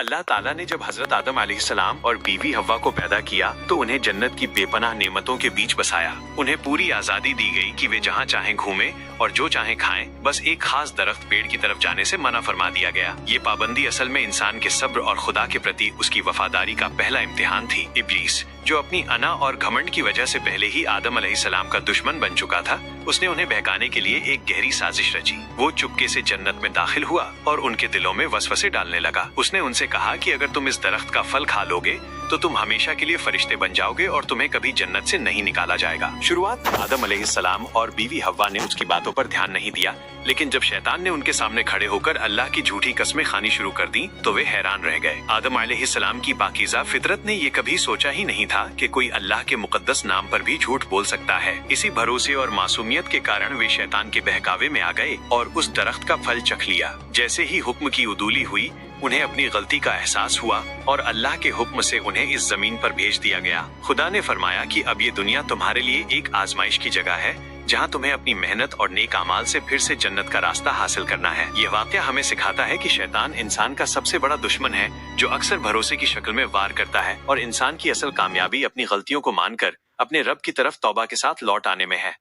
अल्लाह ताला ने जब हजरत आदम अलैहिस्सलाम और बीवी हव्वा को पैदा किया तो उन्हें जन्नत की बेपनाह नेमतों के बीच बसाया। उन्हें पूरी आजादी दी गई कि वे जहाँ चाहें घूमें और जो चाहें खाएं, बस एक खास दरख्त पेड़ की तरफ जाने से मना फरमा दिया गया। ये पाबंदी असल में इंसान के सब्र और खुदा के प्रति उसकी वफादारी का पहला इम्तिहान थी। इब्लीस, जो अपनी अना और घमंड की वजह से पहले ही आदम अलैहिस्सलाम का दुश्मन बन चुका था, उसने उन्हें बहकाने के लिए एक गहरी साजिश रची। वो चुपके से जन्नत में दाखिल हुआ और उनके दिलों में वसवसे डालने लगा। उसने उनसे कहा कि अगर तुम इस दरख्त का फल खा लोगे तो तुम हमेशा के लिए फरिश्ते बन जाओगे और तुम्हें कभी जन्नत से नहीं निकाला जाएगा। शुरुआत में आदम अलैहिस्सलाम और बीवी हव्वा ने उसकी बातों पर ध्यान नहीं दिया, लेकिन जब शैतान ने उनके सामने खड़े होकर अल्लाह की झूठी कस्में खानी शुरू कर दी तो वे हैरान रह गए। आदम अलैहिस्सलाम की पाकीज़ा फितरत ने ये कभी सोचा ही नहीं था कि कोई अल्लाह के मुकद्दस नाम पर भी झूठ बोल सकता है। इसी भरोसे और मासूमियत के कारण वे शैतान के बहकावे में आ गए और उस दरख्त का फल चख लिया। जैसे ही हुक्म की उदूली हुई, उन्हें अपनी गलती का एहसास हुआ और अल्लाह के हुक्म से उन्हें इस जमीन पर भेज दिया गया। खुदा ने फरमाया कि अब ये दुनिया तुम्हारे लिए एक आजमाइश की जगह है, जहाँ तुम्हें अपनी मेहनत और नेक अमाल से फिर से जन्नत का रास्ता हासिल करना है। यह वाकया हमें सिखाता है कि शैतान इंसान का सबसे बड़ा दुश्मन है, जो अक्सर भरोसे की शक्ल में वार करता है, और इंसान की असल कामयाबी अपनी गलतियों को मानकर अपने रब की तरफ तौबा के साथ लौट आने में है।